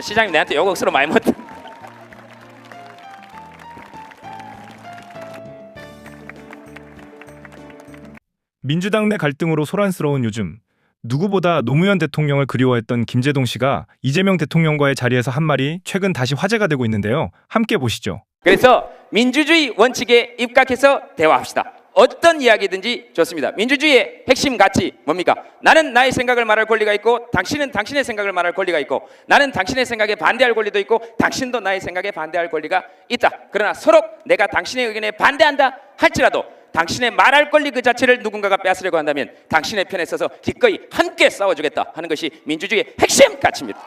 오늘 시장님 내한테 욕 억수로 많이 먹었다. 민주당 내 갈등으로 소란스러운 요즘, 누구보다 노무현 대통령을 그리워했던 김제동 씨가 이재명 대통령과의 자리에서 한 말이 최근 다시 화제가 되고 있는데요. 함께 보시죠. 그래서 민주주의 원칙에 입각해서 대화합시다. 어떤 이야기든지 좋습니다. 민주주의의 핵심 가치 뭡니까? 나는 나의 생각을 말할 권리가 있고 당신은 당신의 생각을 말할 권리가 있고 나는 당신의 생각에 반대할 권리도 있고 당신도 나의 생각에 반대할 권리가 있다. 그러나 서로 내가 당신의 의견에 반대한다 할지라도 당신의 말할 권리 그 자체를 누군가가 뺏으려고 한다면 당신의 편에 서서 기꺼이 함께 싸워주겠다 하는 것이 민주주의의 핵심 가치입니다.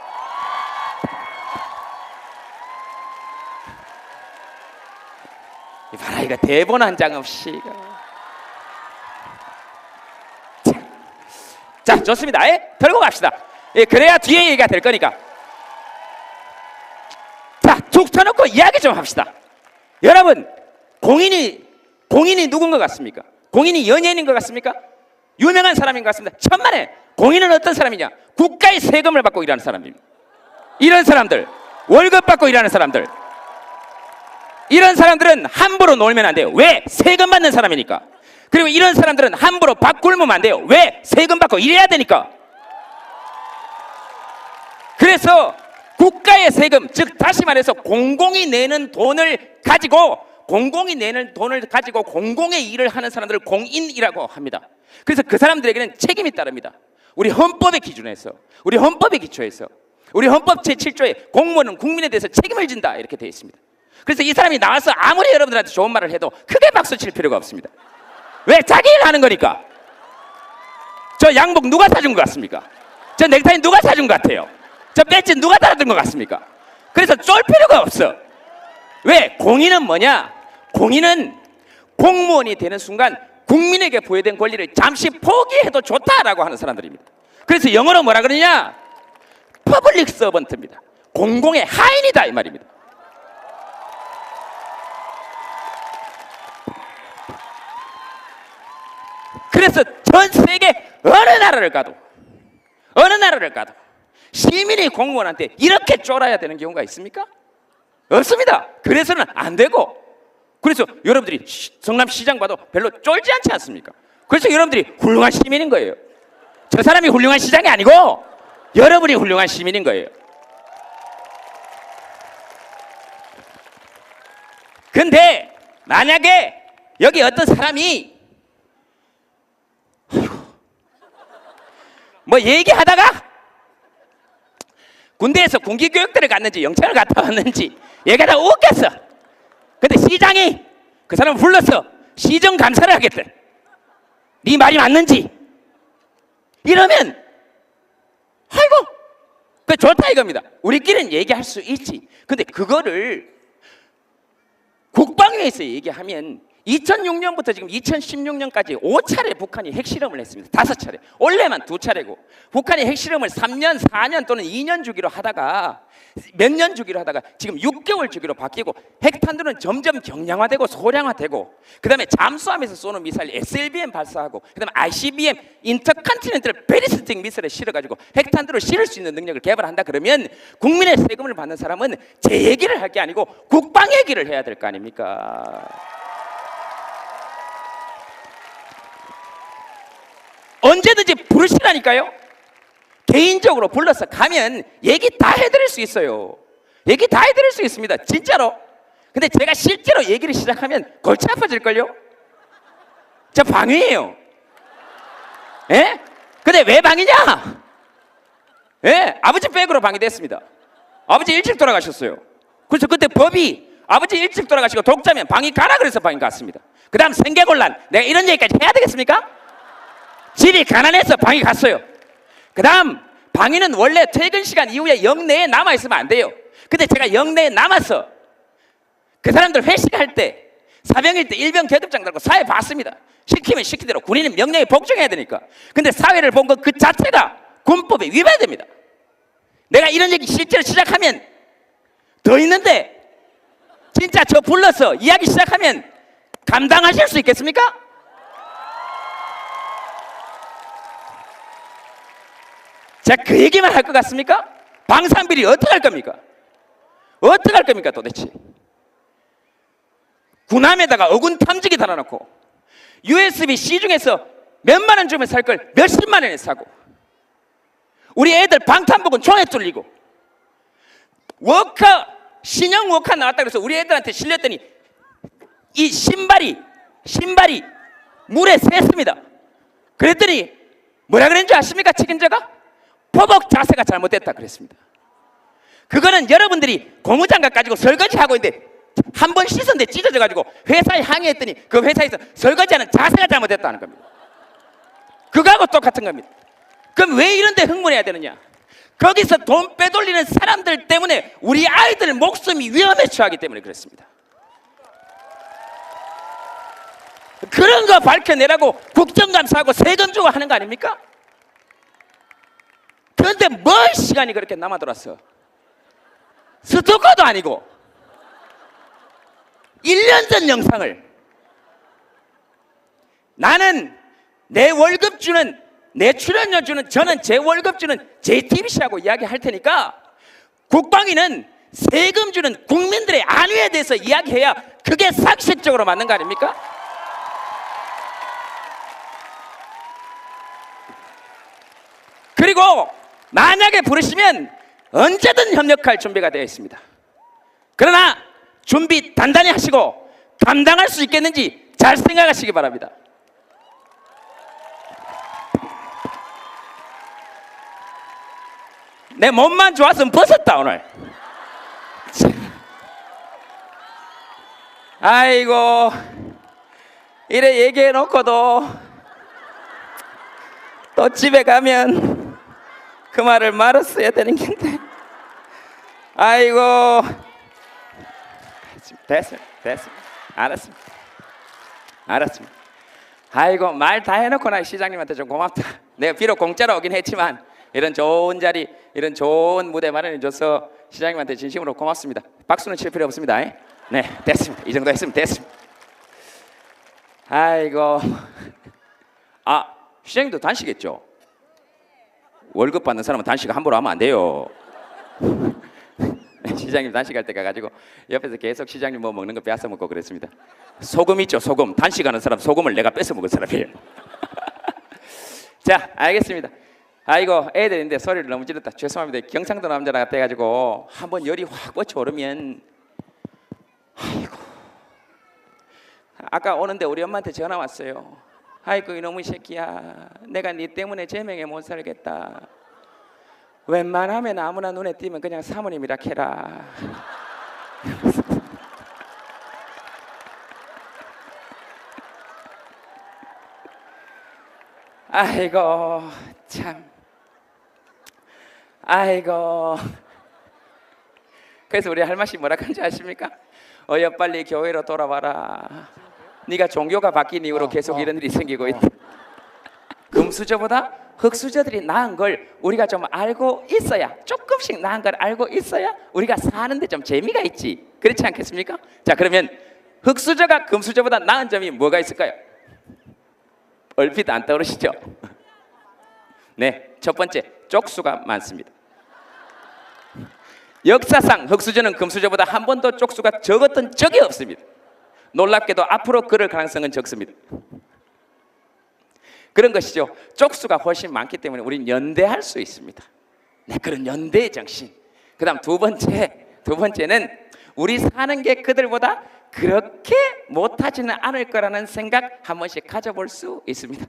봐라, 이거 대본 한 장 없이. 자, 좋습니다. 들고 갑시다. 그래야 뒤에 얘기가 될 거니까. 자, 쭉 쳐놓고 이야기 좀 합시다. 여러분, 공인이 누군 것 같습니까? 공인이 연예인인 것 같습니까? 유명한 사람인 것 같습니다. 천만에 공인은 어떤 사람이냐? 국가의 세금을 받고 일하는 사람입니다. 이런 사람들, 월급 받고 일하는 사람들, 이런 사람들은 함부로 놀면 안 돼요. 왜? 세금 받는 사람이니까. 그리고 이런 사람들은 함부로 밥 굶으면 안 돼요. 왜? 세금 받고 일해야 되니까. 그래서 국가의 세금, 즉 다시 말해서 공공이 내는 돈을 가지고 공공의 일을 하는 사람들을 공인이라고 합니다. 그래서 그 사람들에게는 책임이 따릅니다. 우리 헌법의 기준에서, 우리 헌법의 기초에서, 우리 헌법 제7조에 공무원은 국민에 대해서 책임을 진다 이렇게 되어 있습니다. 그래서 이 사람이 나와서 아무리 여러분들한테 좋은 말을 해도 크게 박수 칠 필요가 없습니다. 왜? 자기 일 하는 거니까. 저 양복 누가 사준 것 같습니까? 저 넥타이 누가 사준 것 같아요? 저 배지 누가 달아준 것 같습니까? 그래서 쫄 필요가 없어. 왜? 공인은 뭐냐? 공인은 공무원이 되는 순간 국민에게 부여된 권리를 잠시 포기해도 좋다라고 하는 사람들입니다. 그래서 영어로 뭐라 그러냐? 퍼블릭 서번트입니다. 공공의 하인이다 이 말입니다. 그래서 전 세계 어느 나라를 가도 시민이 공무원한테 이렇게 쫄아야 되는 경우가 있습니까? 없습니다. 그래서는 안 되고, 그래서 여러분들이 성남시장 봐도 별로 쫄지 않지 않습니까? 그래서 여러분들이 훌륭한 시민인 거예요. 저 사람이 훌륭한 시장이 아니고 여러분이 훌륭한 시민인 거예요. 근데 만약에 여기 어떤 사람이 뭐 얘기하다가 군대에서 군기교육대를 갔는지 영창을 갔다 왔는지 얘기하다가 웃겼어. 근데 시장이 그 사람을 불러서 시정 감사를 하겠대. 네 말이 맞는지. 이러면 아이고 그 좋다 이겁니다. 우리끼리는 얘기할 수 있지. 근데 그거를 국방위에서 얘기하면 2006년부터 지금 2016년까지 5차례 북한이 핵실험을 했습니다. 5차례. 올해만 2차례고 북한이 핵실험을 3년, 4년 또는 2년 주기로 하다가 몇 년 주기로 하다가 지금 6개월 주기로 바뀌고 핵탄두는 점점 경량화되고 소량화되고 그 다음에 잠수함에서 쏘는 미사일 SLBM 발사하고 그 다음에 ICBM 인터컨티넨탈 배리스틱 미사일을 실어가지고 핵탄두를 실을 수 있는 능력을 개발한다 그러면 국민의 세금을 받는 사람은 제 얘기를 할 게 아니고 국방 얘기를 해야 될 거 아닙니까? 언제든지 부르시라니까요. 개인적으로 불러서 가면 얘기 다 해드릴 수 있어요. 얘기 다 해드릴 수 있습니다. 진짜로. 근데 제가 실제로 얘기를 시작하면 골치 아파질걸요. 저 방위예요. 예? 근데 왜 방위냐? 예? 아버지 백으로 방위됐습니다. 아버지 일찍 돌아가셨어요. 그래서 그때 법이 아버지 일찍 돌아가시고 독자면 방위 가라 그래서 방위 갔습니다. 그 다음 생계곤란. 내가 이런 얘기까지 해야 되겠습니까? 집이 가난해서 방위 갔어요. 그 다음 방위는 원래 퇴근 시간 이후에 영내에 남아있으면 안 돼요. 근데 제가 영내에 남아서 그 사람들 회식할 때 사병일 때 일병 계급장 달고 사회 봤습니다. 시키면 시키대로 군인은 명령에 복종해야 되니까. 근데 사회를 본 것 그 자체가 군법에 위반됩니다. 내가 이런 얘기 실제로 시작하면 더 있는데 진짜 저 불러서 이야기 시작하면 감당하실 수 있겠습니까? 자, 그 얘기만 할 것 같습니까? 방산비리 어떻게 할 겁니까? 어떻게 할 겁니까 도대체? 군함에다가 어군 탐지기 달아놓고 USB 시중에서 몇만 원 주면 살 걸 몇십만 원에 사고, 우리 애들 방탄복은 총에 뚫리고, 워카 신형 워카 나왔다 그래서 우리 애들한테 실렸더니 이 신발이 물에 샜습니다. 그랬더니 뭐라 그랬는지 아십니까? 책임자가 포복 자세가 잘못됐다 그랬습니다. 그거는 여러분들이 고무장갑 가지고 설거지하고 있는데 한 번 씻었는데 찢어져 가지고 회사에 항의했더니 그 회사에서 설거지하는 자세가 잘못됐다는 겁니다. 그거하고 똑같은 겁니다. 그럼 왜 이런 데 흥분해야 되느냐? 거기서 돈 빼돌리는 사람들 때문에 우리 아이들 목숨이 위험에 처하기 때문에 그렇습니다. 그런 거 밝혀내라고 국정감사하고 세금 주고 하는 거 아닙니까? 그런데 뭘 시간이 그렇게 남아 돌았어? 스토커도 아니고 1년 전 영상을 나는 내 월급 주는, 내 출연료 주는, 저는 제 월급 주는 JTBC하고 이야기할 테니까 국방위는 세금 주는 국민들의 안위에 대해서 이야기해야 그게 상식적으로 맞는 거 아닙니까? 그리고 만약에 부르시면 언제든 협력할 준비가 되어 있습니다. 그러나 준비 단단히 하시고 감당할 수 있겠는지 잘 생각하시기 바랍니다. 내 몸만 좋았으면 벗었다 오늘. 아이고, 이래 얘기해 놓고도 또 집에 가면 그 말을 말았어야 되는 건데. 아이고, 됐습니다. 알았습니다. 아이고, 말 다 해놓고 나 시장님한테 좀 고맙다. 내가 비록 공짜로 오긴 했지만 이런 좋은 자리, 이런 좋은 무대 마련해줘서 시장님한테 진심으로 고맙습니다. 박수는 칠 필요 없습니다. 네, 됐습니다. 이 정도 했으면 됐습니다. 아이고, 시장님도 단식했죠? 월급 받는 사람은 단식 함부로 하면 안 돼요. 시장님 단식할 때 가가지고 옆에서 계속 시장님 뭐 먹는 거 빼앗아 먹고 그랬습니다. 소금 있죠, 소금. 단식하는 사람 소금을 내가 뺏어 먹은 사람이에요. 자, 알겠습니다. 아이고, 애들인데 소리를 너무 질렀다. 죄송합니다. 경상도 남자 같아가지고 한번 열이 확 뻗쳐오르면, 아이고, 아까 오는데 우리 엄마한테 전화 왔어요. 아이고, 이놈의 새끼야, 내가 네 때문에 제명에 못 살겠다. 웬만하면 아무나 눈에 띄면 그냥 사모님이라 캐라. 아이고 참, 아이고. 그래서 우리 할머니 뭐라 그런지 아십니까? 어여 빨리 교회로 돌아와라. 네가 종교가 바뀐 이후로 계속 이런 일이 생기고 있다. 금수저보다 흙수저들이 나은 걸 우리가 좀 알고 있어야, 조금씩 나은 걸 알고 있어야 우리가 사는데 좀 재미가 있지. 그렇지 않겠습니까? 자, 그러면 흙수저가 금수저보다 나은 점이 뭐가 있을까요? 얼핏 안 떠오르시죠? 네, 첫 번째, 쪽수가 많습니다. 역사상 흙수저는 금수저보다 한 번도 쪽수가 적었던 적이 없습니다. 놀랍게도 앞으로 그럴 가능성은 적습니다. 그런 것이죠. 쪽수가 훨씬 많기 때문에 우리는 연대할 수 있습니다. 네, 그런 연대의 정신. 그 다음 두 번째는 우리 사는 게 그들보다 그렇게 못하지는 않을 거라는 생각 한 번씩 가져볼 수 있습니다.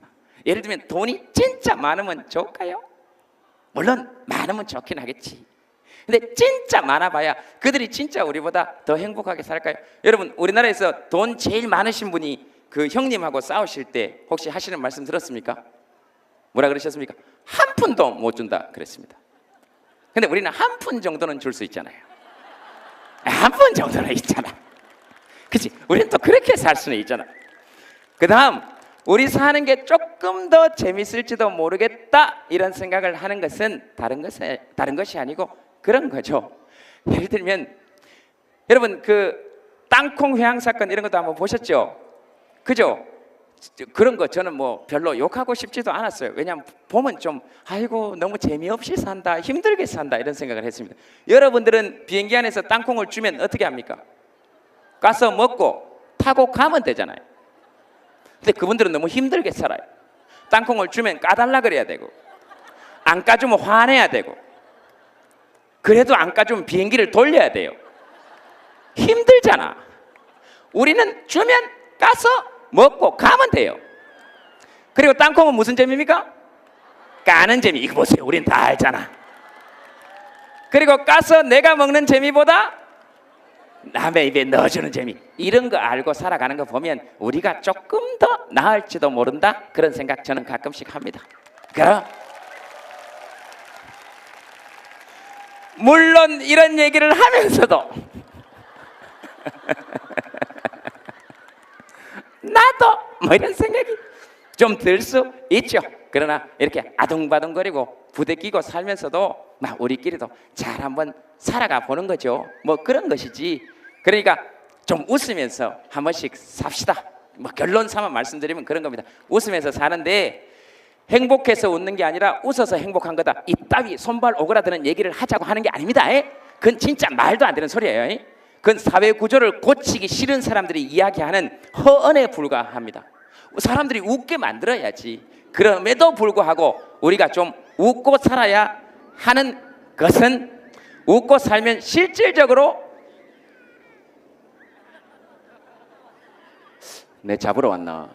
예를 들면 돈이 진짜 많으면 좋을까요? 물론 많으면 좋긴 하겠지. 근데 진짜 많아봐야 그들이 진짜 우리보다 더 행복하게 살까요? 여러분, 우리나라에서 돈 제일 많으신 분이 그 형님하고 싸우실 때 혹시 하시는 말씀 들었습니까? 뭐라 그러셨습니까? 한 푼도 못 준다 그랬습니다. 근데 우리는 한 푼 정도는 줄 수 있잖아요. 한 푼 정도는 있잖아. 그치? 우리는 또 그렇게 살 수는 있잖아. 그 다음, 우리 사는 게 조금 더 재밌을지도 모르겠다 이런 생각을 하는 것은 다른 것이 아니고 그런 거죠. 예를 들면 여러분, 그 땅콩 회항 사건 이런 것도 한번 보셨죠? 그죠? 그런 거 저는 뭐 별로 욕하고 싶지도 않았어요. 왜냐하면 보면 좀 아이고 너무 재미없이 산다, 힘들게 산다 이런 생각을 했습니다. 여러분들은 비행기 안에서 땅콩을 주면 어떻게 합니까? 가서 먹고 타고 가면 되잖아요. 근데 그분들은 너무 힘들게 살아요. 땅콩을 주면 까달라 그래야 되고, 안 까주면 화내야 되고, 그래도 안 까주면 비행기를 돌려야 돼요. 힘들잖아. 우리는 주면 까서 먹고 가면 돼요. 그리고 땅콩은 무슨 재미입니까? 까는 재미. 이거 보세요, 우린 다 알잖아. 그리고 까서 내가 먹는 재미보다 남의 입에 넣어주는 재미, 이런 거 알고 살아가는 거 보면 우리가 조금 더 나을지도 모른다, 그런 생각 저는 가끔씩 합니다. 그럼 물론 이런 얘기를 하면서도 나도 뭐 이런 생각이 좀 들 수 있죠. 그러나 이렇게 아둥바둥거리고 부대끼고 살면서도 막 우리끼리도 잘 한번 살아가 보는 거죠. 뭐 그런 것이지. 그러니까 좀 웃으면서 한 번씩 삽시다. 뭐 결론 삼아 말씀드리면 그런 겁니다. 웃으면서 사는데 행복해서 웃는 게 아니라 웃어서 행복한 거다, 이따위 손발 오그라드는 얘기를 하자고 하는 게 아닙니다. 그건 진짜 말도 안 되는 소리예요. 그건 사회 구조를 고치기 싫은 사람들이 이야기하는 허언에 불과합니다. 사람들이 웃게 만들어야지. 그럼에도 불구하고 우리가 좀 웃고 살아야 하는 것은, 웃고 살면 실질적으로 내 잡으러 왔나?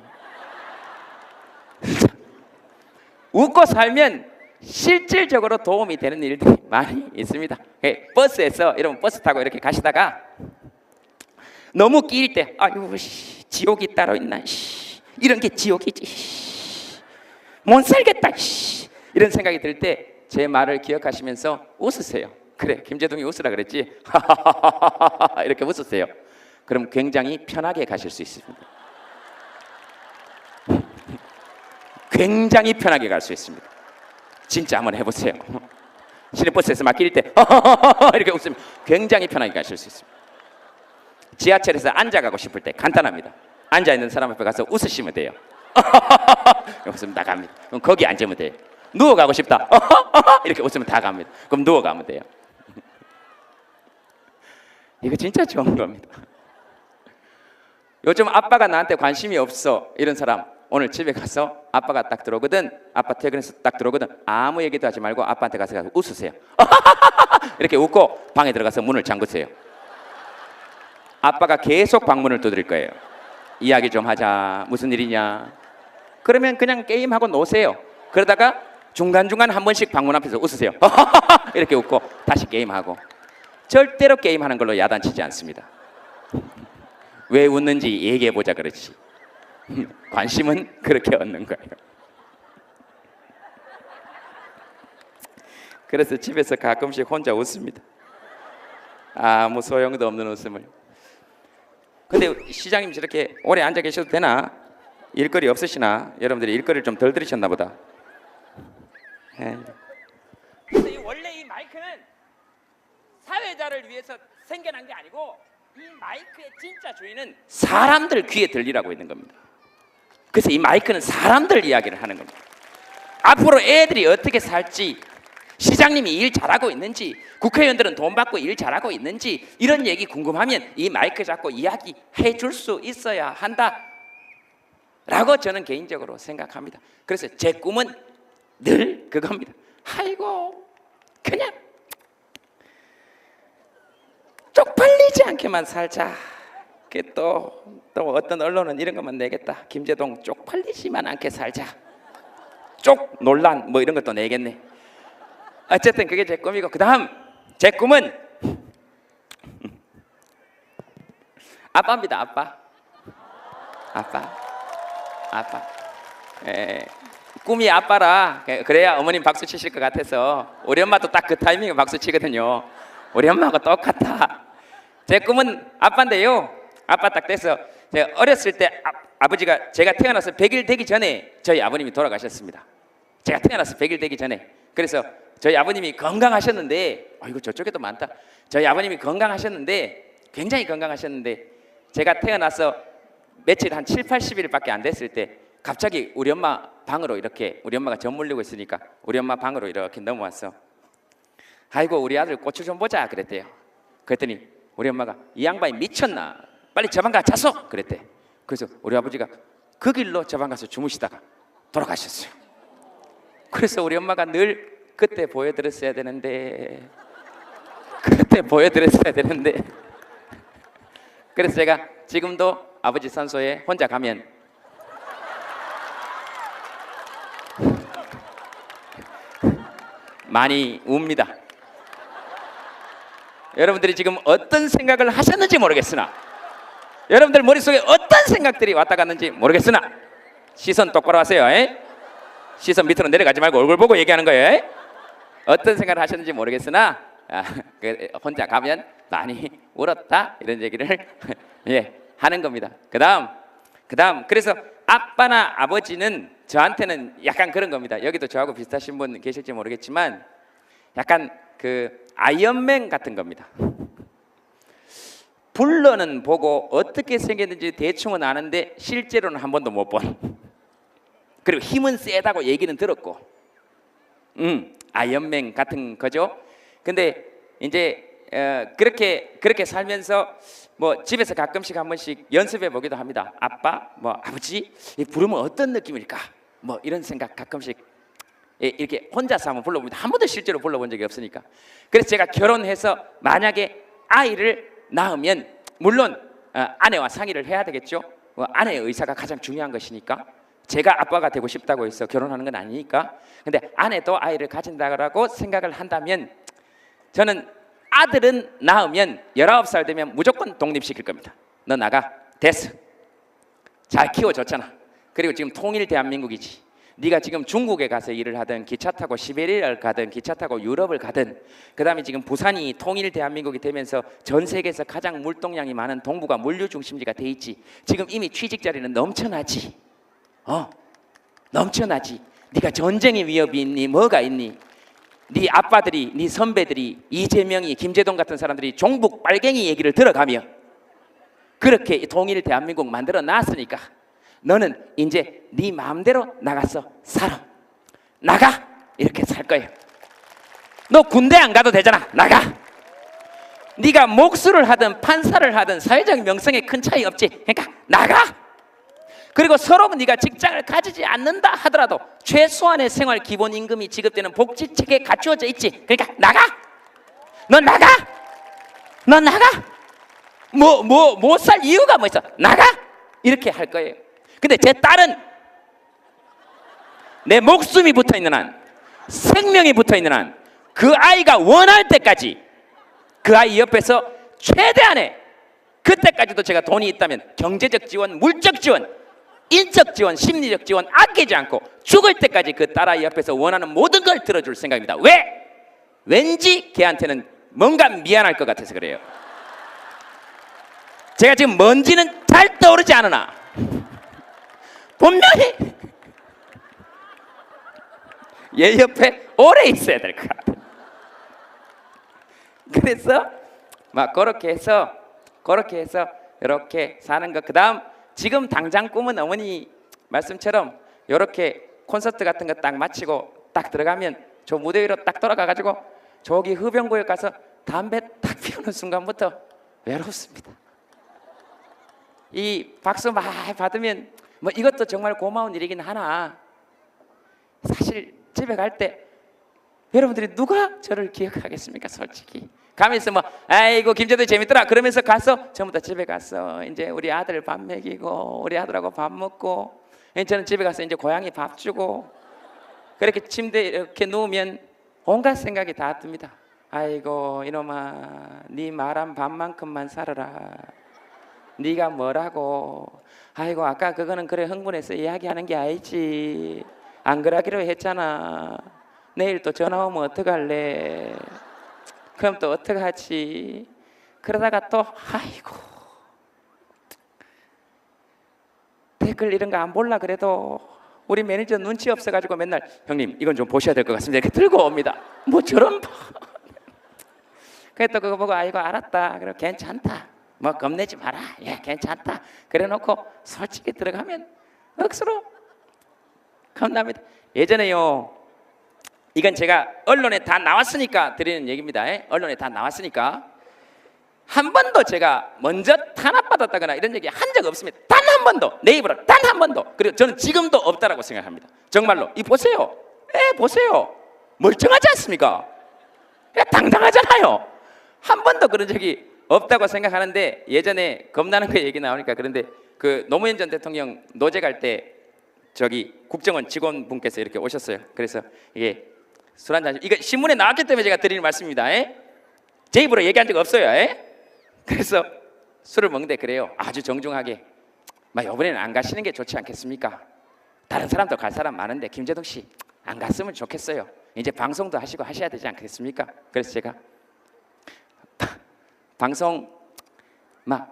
웃고 살면 실질적으로 도움이 되는 일들이 많이 있습니다. 버스에서 여러분 버스 타고 이렇게 가시다가 너무 끼일 때 아유 지옥이 따로 있나, 이런 게 지옥이지, 못 살겠다, 이런 생각이 들 때 제 말을 기억하시면서 웃으세요. 그래, 김재동이 웃으라 그랬지. 이렇게 웃으세요. 그럼 굉장히 편하게 가실 수 있습니다. 굉장히 편하게 갈 수 있습니다. 진짜 한번 해보세요. 시내버스에서 막힐 때 이렇게 웃으면 굉장히 편하게 가실 수 있습니다. 지하철에서 앉아가고 싶을 때 간단합니다. 앉아있는 사람 앞에 가서 웃으시면 돼요. 웃으면 다 갑니다. 그럼 거기 앉으면 돼요. 누워가고 싶다, 이렇게 웃으면 다 갑니다. 그럼 누워가면 돼요. 이거 진짜 좋은 겁니다. 요즘 아빠가 나한테 관심이 없어 이런 사람, 오늘 집에 가서 아빠가 딱 들어오거든, 아빠 퇴근해서 딱 들어오거든, 아무 얘기도 하지 말고 아빠한테 가서 웃으세요. 이렇게 웃고 방에 들어가서 문을 잠그세요. 아빠가 계속 방문을 두드릴 거예요. 이야기 좀 하자, 무슨 일이냐. 그러면 그냥 게임하고 노세요. 그러다가 중간중간 한 번씩 방문 앞에서 웃으세요. 이렇게 웃고 다시 게임하고. 절대로 게임하는 걸로 야단치지 않습니다. 왜 웃는지 얘기해보자 그렇지. 관심은 그렇게 얻는 거예요. 그래서 집에서 가끔씩 혼자 웃습니다. 아무 소용도 없는 웃음을. 근데 시장님 저렇게 오래 앉아 계셔도 되나? 일거리 없으시나? 여러분들이 일거리를 좀 덜 들으셨나 보다. 그래서 원래 이 마이크는 사회자를 위해서 생겨난 게 아니고, 이 마이크의 진짜 주인은 사람들 귀에 들리라고 있는 겁니다. 그래서 이 마이크는 사람들 이야기를 하는 겁니다. 앞으로 애들이 어떻게 살지, 시장님이 일 잘하고 있는지, 국회의원들은 돈 받고 일 잘하고 있는지, 이런 얘기 궁금하면 이 마이크 잡고 이야기해 줄 수 있어야 한다 라고 저는 개인적으로 생각합니다. 그래서 제 꿈은 늘 그겁니다. 아이고 그냥 쪽팔리지 않게만 살자. 또 어떤 언론은 이런 것만 내겠다. 김재동 쪽팔리지만 않게 살자. 쪽 논란 뭐 이런 것도 내겠네. 어쨌든 그게 제 꿈이고, 그 다음 제 꿈은 아빠입니다. 아빠. 꿈이 아빠라. 그래야 어머님 박수 치실 것 같아서. 우리 엄마도 딱 그 타이밍에 박수 치거든요. 우리 엄마하고 똑같아. 제 꿈은 아빠인데요, 아빠 딱 돼서, 제가 어렸을 때 아버지가 제가 태어나서 100일 되기 전에 저희 아버님이 돌아가셨습니다. 제가 태어나서 100일 되기 전에. 그래서 저희 아버님이 건강하셨는데, 이거 저쪽에도 많다. 저희 아버님이 건강하셨는데, 굉장히 건강하셨는데, 제가 태어나서 며칠 한 7, 80일밖에 안 됐을 때 갑자기 우리 엄마 방으로 이렇게, 우리 엄마가 젖 물리고 있으니까 우리 엄마 방으로 이렇게 넘어왔어. 아이고 우리 아들 고추 좀 보자 그랬대요. 그랬더니 우리 엄마가 이 양반이 미쳤나, 빨리 저 방 가 자소 그랬대. 그래서 우리 아버지가 그 길로 저 방 가서 주무시다가 돌아가셨어요. 그래서 우리 엄마가 늘 그때 보여드렸어야 되는데, 그때 보여드렸어야 되는데. 그래서 제가 지금도 아버지 산소에 혼자 가면 많이 웁니다. 여러분들이 지금 어떤 생각을 하셨는지 모르겠으나, 여러분들 머릿속에 어떤 생각들이 왔다 갔는지 모르겠으나 시선 똑바로 하세요. 시선 밑으로 내려가지 말고 얼굴 보고 얘기하는 거예요. 어떤 생각을 하셨는지 모르겠으나 혼자 가면 많이 울었다 이런 얘기를 하는 겁니다. 그다음 그래서 아빠나 아버지는 저한테는 약간 그런 겁니다. 여기도 저하고 비슷하신 분 계실지 모르겠지만 약간 그 아이언맨 같은 겁니다. 불러는 보고 어떻게 생겼는지 대충은 아는데 실제로는 한 번도 못 본. 그리고 힘은 세다고 얘기는 들었고, 아이언맨 같은 거죠. 근데 이제 그렇게 살면서 뭐 집에서 가끔씩 한 번씩 연습해 보기도 합니다. 아빠, 뭐 아버지, 부르면 어떤 느낌일까? 뭐 이런 생각 가끔씩 이렇게 혼자서 한번 불러봅니다. 한 번도 실제로 불러본 적이 없으니까. 그래서 제가 결혼해서 만약에 아이를 낳으면 물론 아내와 상의를 해야 되겠죠. 아내의 의사가 가장 중요한 것이니까. 제가 아빠가 되고 싶다고 해서 결혼하는 건 아니니까. 근데 아내도 아이를 가진다고 생각을 한다면 저는 아들은 낳으면 19살 되면 무조건 독립시킬 겁니다. 너 나가. 됐어. 잘 키워줬잖아. 그리고 지금 통일 대한민국이지. 네가 지금 중국에 가서 일을 하든 기차 타고 시베리아를 가든 기차 타고 유럽을 가든, 그 다음에 지금 부산이 통일 대한민국이 되면서 전 세계에서 가장 물동량이 많은 동부가 물류 중심지가 돼 있지. 지금 이미 취직 자리는 넘쳐나지. 넘쳐나지. 네가 전쟁의 위협이 있니? 뭐가 있니? 네 아빠들이, 네 선배들이, 이재명이, 김재동 같은 사람들이 종북 빨갱이 얘기를 들어가며 그렇게 통일 대한민국 만들어 놨으니까 너는 이제 네 마음대로 나가서 살아. 나가. 이렇게 살 거예요. 너 군대 안 가도 되잖아. 나가. 네가 목수를 하든 판사를 하든 사회적 명성에 큰 차이 없지. 그러니까 나가. 그리고 서로 네가 직장을 가지지 않는다 하더라도 최소한의 생활 기본 임금이 지급되는 복지 체계에 갖추어져 있지. 그러니까 나가. 너 나가. 너 나가. 못 살 이유가 뭐 있어? 나가. 이렇게 할 거예요. 근데 제 딸은 내 목숨이 붙어 있는 한, 생명이 붙어 있는 한, 그 아이가 원할 때까지 그 아이 옆에서 최대한의, 그때까지도 제가 돈이 있다면 경제적 지원, 물적 지원, 인적 지원, 심리적 지원 아끼지 않고 죽을 때까지 그 딸아이 옆에서 원하는 모든 걸 들어줄 생각입니다. 왜? 왠지 걔한테는 뭔가 미안할 것 같아서 그래요. 제가 지금 뭔지는 잘 떠오르지 않으나 분명히 얘 옆에 오래 있어야 될 것 같아요. 그래서 막 그렇게 해서 이렇게 사는 것. 그 다음 지금 당장 꿈은 어머니 말씀처럼 이렇게 콘서트 같은 거 딱 마치고 딱 들어가면 저 무대 위로 딱 돌아가가지고 저기 흡연구역 가서 담배 딱 피우는 순간부터 외롭습니다. 이 박수 많이 받으면 뭐 이것도 정말 고마운 일이긴 하나, 사실 집에 갈 때 여러분들이 누가 저를 기억하겠습니까? 솔직히 가면서 뭐 아이고 김재도 재밌더라 그러면서 가서 전부터 집에 가서 이제 우리 아들 밥 먹이고 우리 아들하고 밥 먹고, 저는 집에 가서 이제 고양이 밥 주고 그렇게 침대에 이렇게 누우면 온갖 생각이 다 듭니다. 아이고 이놈아, 네 말한 밥만큼만 살아라. 네가 뭐라고. 아이고 아까 그거는 그래 흥분해서 이야기하는 게 아니지. 안 그러기로 했잖아. 내일 또 전화 오면 어떡할래. 그럼 또 어떡하지. 그러다가 또 아이고 댓글 이런 거 안 볼라 그래도 우리 매니저 눈치 없어가지고 맨날 형님 이건 좀 보셔야 될 것 같습니다 이렇게 들고 옵니다. 뭐 저런 그래 또 그거 보고 아이고 알았다. 그래 괜찮다. 뭐 겁내지 마라. 예, 괜찮다. 그래놓고 솔직히 들어가면 억수로 겁납니다. 예전에요, 이건 제가 언론에 다 나왔으니까 드리는 얘기입니다. 언론에 다 나왔으니까. 한 번도 제가 먼저 탄압받았다거나 이런 얘기 한 적 없습니다. 단 한 번도, 내 입으로 단 한 번도. 그리고 저는 지금도 없다라고 생각합니다. 정말로. 이 보세요. 보세요. 멀쩡하지 않습니까? 당당하잖아요. 한 번도 그런 적이 없다고 생각하는데, 예전에 겁나는 거 얘기 나오니까 그런데 그 노무현 전 대통령 노제 갈 때 저기 국정원 직원분께서 이렇게 오셨어요. 그래서 이게 술 한잔, 이거 신문에 나왔기 때문에 제가 드리는 말씀입니다. 제 입으로 얘기한 적 없어요. 그래서 술을 먹는데 그래요. 아주 정중하게, 이번에는 안 가시는 게 좋지 않겠습니까? 다른 사람도 갈 사람 많은데 김제동 씨 안 갔으면 좋겠어요. 이제 방송도 하시고 하셔야 되지 않겠습니까? 그래서 제가 방송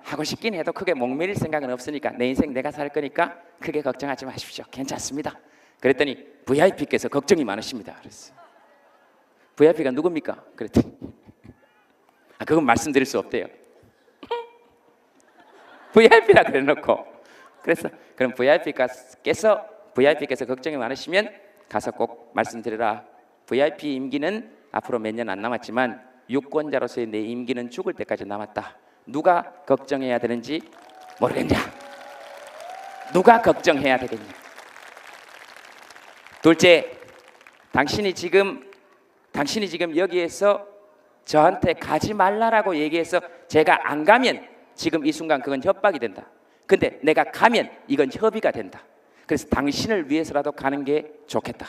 하고 싶긴 해도 크게 목매릴 생각은 없으니까 내 인생 내가 살 거니까 크게 걱정하지 마십시오. 괜찮습니다. 그랬더니 VIP께서 걱정이 많으십니다. 그랬어요. VIP가 누굽니까? 그랬더니 그건 말씀드릴 수 없대요. VIP라 그래놓고. 그래서 그럼 VIP께서 걱정이 많으시면 가서 꼭 말씀드리라. VIP 임기는 앞으로 몇 년 안 남았지만 유권자로서의 내 임기는 죽을 때까지 남았다. 누가 걱정해야 되는지 모르겠냐? 누가 걱정해야 되겠냐? 둘째, 당신이 지금 여기에서 저한테 가지 말라라고 얘기해서 제가 안 가면 지금 이 순간 그건 협박이 된다. 근데 내가 가면 이건 협의가 된다. 그래서 당신을 위해서라도 가는 게 좋겠다.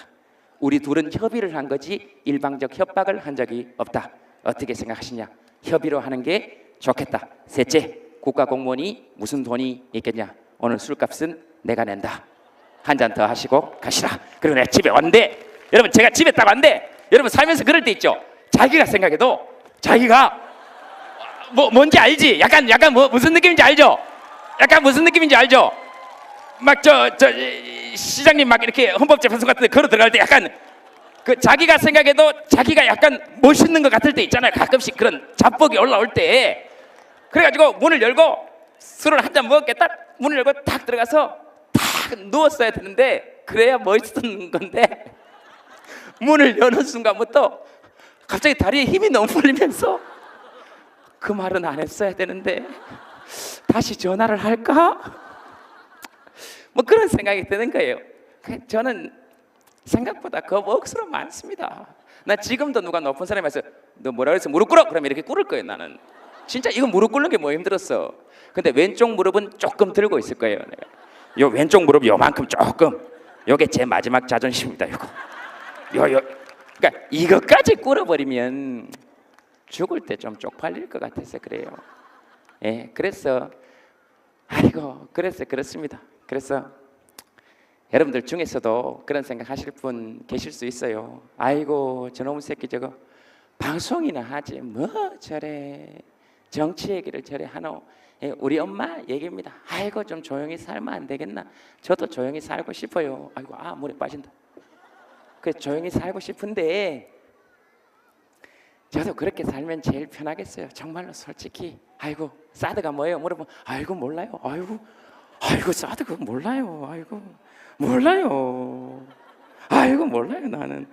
우리 둘은 협의를 한 거지 일방적 협박을 한 적이 없다. 어떻게 생각하시냐? 협의로 하는 게 좋겠다. 셋째, 국가공무원이 무슨 돈이 있겠냐? 오늘 술값은 내가 낸다. 한 잔 더 하시고 가시라. 그리고 내가 집에 왔는데, 여러분 제가 집에 딱 왔는데, 여러분 살면서 그럴 때 있죠. 자기가 생각해도 자기가 뭔지 알지? 약간 무슨 느낌인지 알죠? 약간 무슨 느낌인지 알죠? 시장님 이렇게 헌법재판소 같은 데 걸어 들어갈 때 약간 자기가 생각해도 자기가 약간 멋있는 것 같을 때 있잖아요. 가끔씩 그런 자뻑이 올라올 때. 그래가지고 문을 열고 술을 한 잔 먹었겠다. 문을 열고 딱 들어가서 딱 누웠어야 되는데, 그래야 멋있는 건데 문을 여는 순간부터 갑자기 다리에 힘이 너무 풀리면서 그 말은 안 했어야 되는데 다시 전화를 할까? 그런 생각이 드는 거예요. 저는 생각보다 겁 억수로 많습니다. 나 지금도 누가 높은 사람이 와서 너 뭐라 그랬어? 무릎 꿇어! 그러면 이렇게 꿇을 거예요. 나는 진짜 이거 무릎 꿇는 게 뭐 힘들었어. 근데 왼쪽 무릎은 조금 들고 있을 거예요. 요 왼쪽 무릎 요만큼 조금, 요게 제 마지막 자존심입니다. 그러니까 이것까지 꿇어버리면 죽을 때 좀 쪽팔릴 것 같아서 그래요. 그래서 그래서 그렇습니다. 그래서 여러분들 중에서도 그런 생각 하실 분 계실 수 있어요. 아이고 저놈의 새끼 저거 방송이나 하지 뭐 저래 정치 얘기를 저래 하노. 우리 엄마 얘기입니다. 아이고 좀 조용히 살면 안 되겠나? 저도 조용히 살고 싶어요. 아이고 물에 빠진다. 그래서 조용히 살고 싶은데 저도 그렇게 살면 제일 편하겠어요. 정말로 솔직히. 아이고 사드가 뭐예요? 물어보면 아이고 몰라요. 아이고 사드가 몰라요. 아이고 몰라요. 아이고 몰라요. 나는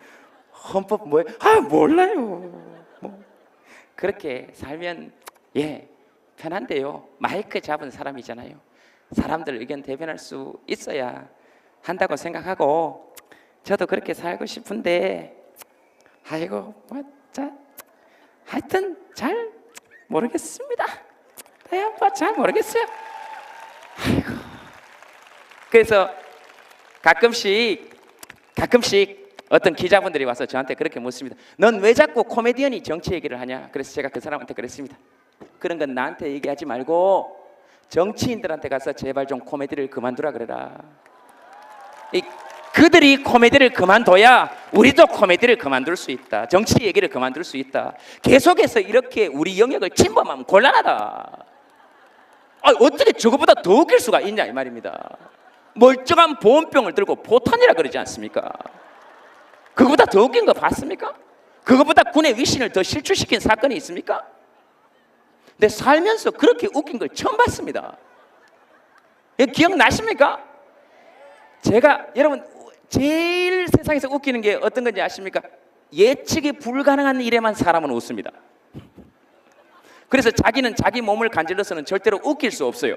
헌법 뭐예요? 몰라요. 그렇게 살면 편한데요. 마이크 잡은 사람이잖아요. 사람들 의견 대변할 수 있어야 한다고 생각하고, 저도 그렇게 살고 싶은데 하여튼 잘 모르겠습니다. 잘 모르겠어요. 그래서 가끔씩 어떤 기자분들이 와서 저한테 그렇게 묻습니다. 넌 왜 자꾸 코미디언이 정치 얘기를 하냐? 그래서 제가 그 사람한테 그랬습니다. 그런 건 나한테 얘기하지 말고 정치인들한테 가서 제발 좀 코미디를 그만두라 그래라. 그들이 코미디를 그만둬야 우리도 코미디를 그만둘 수 있다. 정치 얘기를 그만둘 수 있다. 계속해서 이렇게 우리 영역을 침범하면 곤란하다. 어떻게 저거보다 더 웃길 수가 있냐 이 말입니다. 멀쩡한 보온병을 들고 포탄이라 그러지 않습니까? 그거보다 더 웃긴 거 봤습니까? 그거보다 군의 위신을 더 실추시킨 사건이 있습니까? 근데 살면서 그렇게 웃긴 걸 처음 봤습니다. 기억나십니까? 제가 여러분 제일 세상에서 웃기는 게 어떤 건지 아십니까? 예측이 불가능한 일에만 사람은 웃습니다. 그래서 자기는 자기 몸을 간질러서는 절대로 웃길 수 없어요.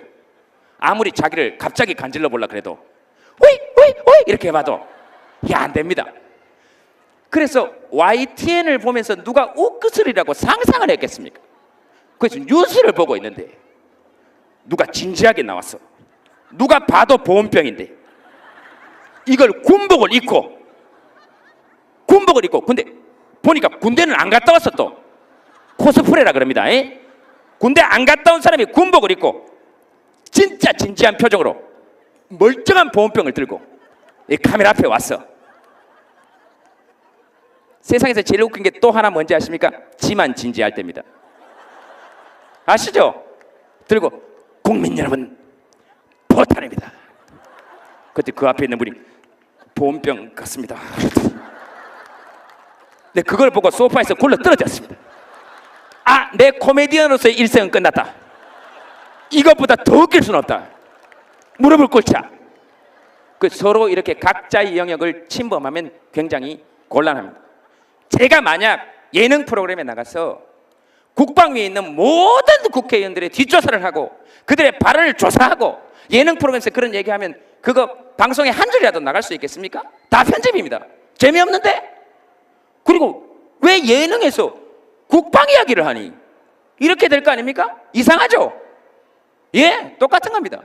아무리 자기를 갑자기 간질러 보려 그래도 오이 오이 오이 이렇게 해봐도 이게 안 됩니다. 그래서 YTN을 보면서 누가 웃그스리라고 상상을 했겠습니까? 그래서 뉴스를 보고 있는데 누가 진지하게 나왔어. 누가 봐도 보온병인데 이걸 군복을 입고 근데 보니까 군대는 안 갔다 왔어. 또 코스프레라 그럽니다. 군대 안 갔다 온 사람이 군복을 입고 진짜 진지한 표정으로 멀쩡한 보온병을 들고 이 카메라 앞에 왔어. 세상에서 제일 웃긴 게 또 하나 뭔지 아십니까? 지만 진지할 때입니다. 아시죠? 들고 국민 여러분 포탄입니다. 그때 그 앞에 있는 분이 보온병 같습니다. 근데 그걸 보고 소파에서 굴러 떨어졌습니다. 아, 내 코미디언으로서의 일생은 끝났다. 이것보다 더 웃길 수는 없다. 무릎을 꿇자. 그 서로 이렇게 각자의 영역을 침범하면 굉장히 곤란합니다. 제가 만약 예능 프로그램에 나가서 국방위에 있는 모든 국회의원들의 뒷조사를 하고 그들의 발언을 조사하고 예능 프로그램에서 그런 얘기하면 그거 방송에 한 줄이라도 나갈 수 있겠습니까? 다 편집입니다. 재미없는데? 그리고 왜 예능에서 국방 이야기를 하니? 이렇게 될 거 아닙니까? 이상하죠? 예, 똑같은 겁니다.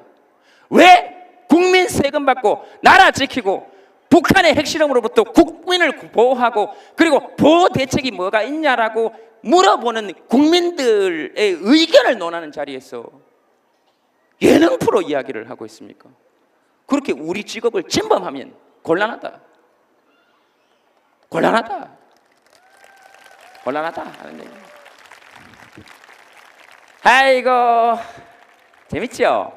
왜 국민 세금 받고 나라 지키고 북한의 핵실험으로부터 국민을 보호하고 그리고 보호 대책이 뭐가 있냐라고 물어보는 국민들의 의견을 논하는 자리에서 예능 프로 이야기를 하고 있습니까? 그렇게 우리 직업을 침범하면 곤란하다. 하는 얘기. 아이고 재밌죠?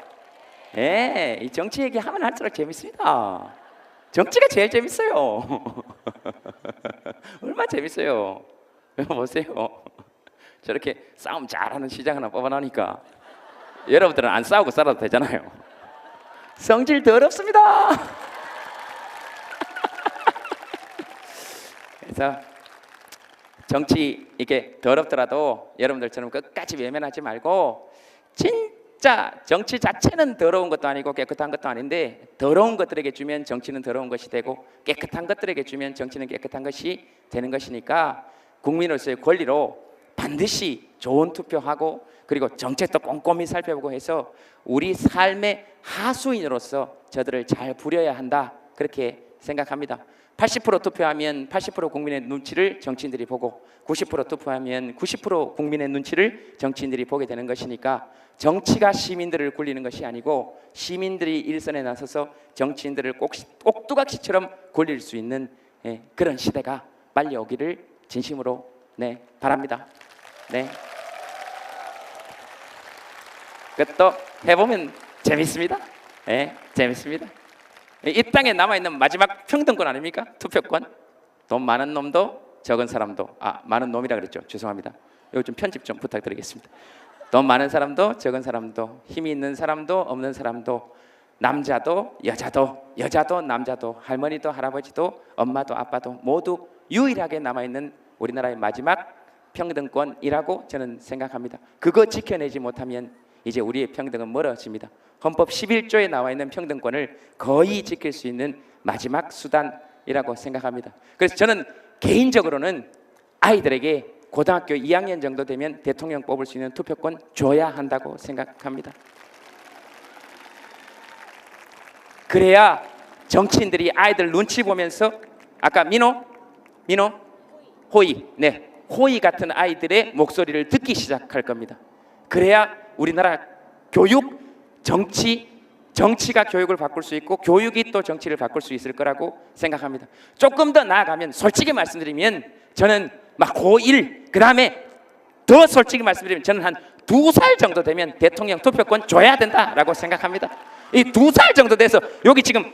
예, 이 정치 얘기하면 할수록 재밌습니다. 정치가 제일 재밌어요. 얼마나 재밌어요. 보세요. 저렇게 싸움 잘하는 시장 하나 뽑아놓으니까 여러분들은 안 싸우고 살아도 되잖아요. 성질 더럽습니다. 그래서 정치 이게 더럽더라도 여러분들처럼 끝까지 외면하지 말고 진짜 정치 자체는 더러운 것도 아니고 깨끗한 것도 아닌데 더러운 것들에게 주면 정치는 더러운 것이 되고 깨끗한 것들에게 주면 정치는 깨끗한 것이 되는 것이니까 국민으로서의 권리로 반드시 좋은 투표하고 그리고 정책도 꼼꼼히 살펴보고 해서 우리 삶의 하수인으로서 저들을 잘 부려야 한다 그렇게 생각합니다. 80% 투표하면 80% 국민의 눈치를 정치인들이 보고 90% 투표하면 90% 국민의 눈치를 정치인들이 보게 되는 것이니까 정치가 시민들을 굴리는 것이 아니고 시민들이 일선에 나서서 정치인들을 꼭두각시처럼 굴릴 수 있는 그런 시대가 빨리 오기를 진심으로 바랍니다. 그것도 해보면 재밌습니다. 재밌습니다. 이 땅에 남아있는 마지막 평등권 아닙니까? 투표권. 돈 많은 놈도 적은 사람도 많은 놈이라 그랬죠. 죄송합니다. 이거 좀 편집 좀 부탁드리겠습니다. 돈 많은 사람도 적은 사람도 힘이 있는 사람도 없는 사람도 남자도 여자도 남자도 할머니도 할아버지도 엄마도 아빠도 모두 유일하게 남아있는 우리나라의 마지막 평등권이라고 저는 생각합니다. 그거 지켜내지 못하면 이제 우리의 평등은 멀어집니다. 헌법 11조에 나와 있는 평등권을 거의 지킬 수 있는 마지막 수단이라고 생각합니다. 그래서 저는 개인적으로는 아이들에게 고등학교 2학년 정도 되면 대통령 뽑을 수 있는 투표권 줘야 한다고 생각합니다. 그래야 정치인들이 아이들 눈치 보면서 아까 호이 같은 아이들의 목소리를 듣기 시작할 겁니다. 그래야 우리나라 교육, 정치가 교육을 바꿀 수 있고 교육이 또 정치를 바꿀 수 있을 거라고 생각합니다. 조금 더 나아가면 솔직히 말씀드리면 저는 막 고1 그 다음에 더 솔직히 말씀드리면 저는 한 2살 정도 되면 대통령 투표권 줘야 된다라고 생각합니다. 이 2살 정도 돼서 여기 지금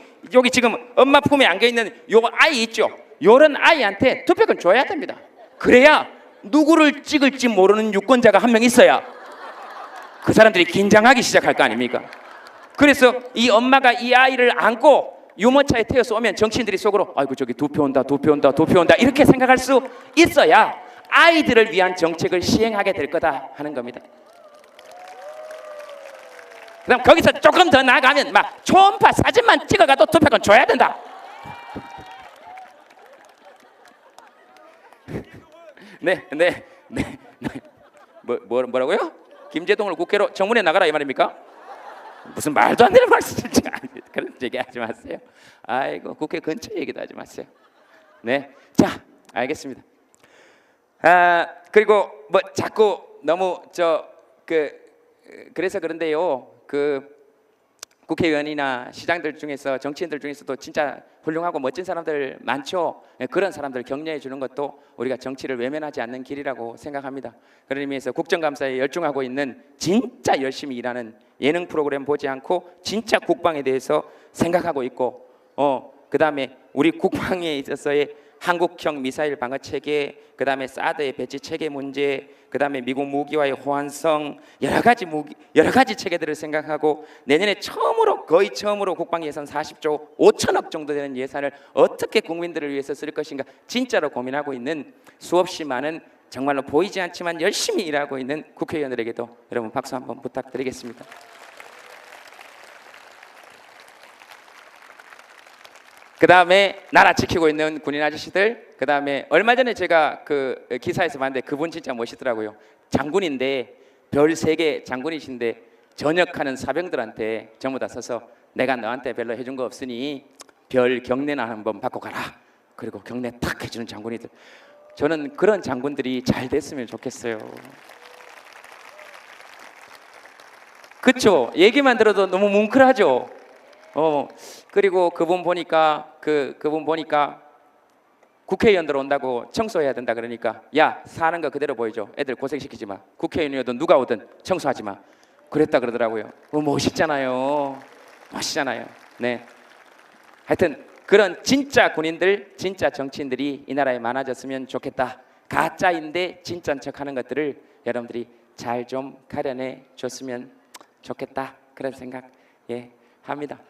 엄마 품에 안겨 있는 요 아이 있죠. 요런 아이한테 투표권 줘야 됩니다. 그래야 누구를 찍을지 모르는 유권자가 한 명 있어야 그 사람들이 긴장하기 시작할 거 아닙니까? 그래서 이 엄마가 이 아이를 안고 유모차에 태워서 오면 정치인들이 속으로 아이고 저기 두 표 온다 두 표 온다 두 표 온다 이렇게 생각할 수 있어야 아이들을 위한 정책을 시행하게 될 거다 하는 겁니다. 그럼 거기서 조금 더 나가면 막 초음파 사진만 찍어가도 투표권 줘야 된다. 네. 뭐라고요? 김제동을 국회로 정문에 나가라 이 말입니까? 무슨 말도 안 되는 말씀 그런 얘기 하지 마세요. 아이고 국회 근처 얘기도 하지 마세요. 네, 자 알겠습니다. 그리고 뭐 자꾸 너무 그래서 그런데요. 국회의원이나 시장들 중에서 정치인들 중에서도 진짜 훌륭하고 멋진 사람들 많죠. 그런 사람들 격려해 주는 것도 우리가 정치를 외면하지 않는 길이라고 생각합니다. 그런 의미에서 국정감사에 열중하고 있는 진짜 열심히 일하는 예능 프로그램 보지 않고 진짜 국방에 대해서 생각하고 있고 그 다음에 우리 국방에 있어서의 한국형 미사일 방어 체계, 그 다음에 사드의 배치 체계 문제, 그 다음에 미국 무기와의 호환성, 여러 가지 체계들을 생각하고 내년에 거의 처음으로 국방 예산 40조 5천억 정도 되는 예산을 어떻게 국민들을 위해서 쓸 것인가 진짜로 고민하고 있는 수없이 많은 정말로 보이지 않지만 열심히 일하고 있는 국회의원들에게도 여러분 박수 한번 부탁드리겠습니다. 그 다음에 나라 지키고 있는 군인 아저씨들, 그 다음에 얼마 전에 제가 그 기사에서 봤는데 그분 진짜 멋있더라고요. 장군인데 별 3개 장군이신데 전역하는 사병들한테 전부 다 서서 내가 너한테 별로 해준 거 없으니 별 경례나 한번 받고 가라. 그리고 경례 탁 해주는 장군이들. 저는 그런 장군들이 잘 됐으면 좋겠어요. 그쵸? 얘기만 들어도 너무 뭉클하죠? 그리고 그분 보니까 국회의원들 온다고 청소해야 된다 그러니까 야 사는 거 그대로 보여줘. 애들 고생시키지 마. 국회의원이어도 누가 오든 청소하지 마. 그랬다 그러더라고요. 멋있잖아요. 멋있잖아요. 네. 하여튼 그런 진짜 군인들, 진짜 정치인들이 이 나라에 많아졌으면 좋겠다. 가짜인데 진짜인 척하는 것들을 여러분들이 잘 좀 가려내 줬으면 좋겠다. 그런 생각 합니다.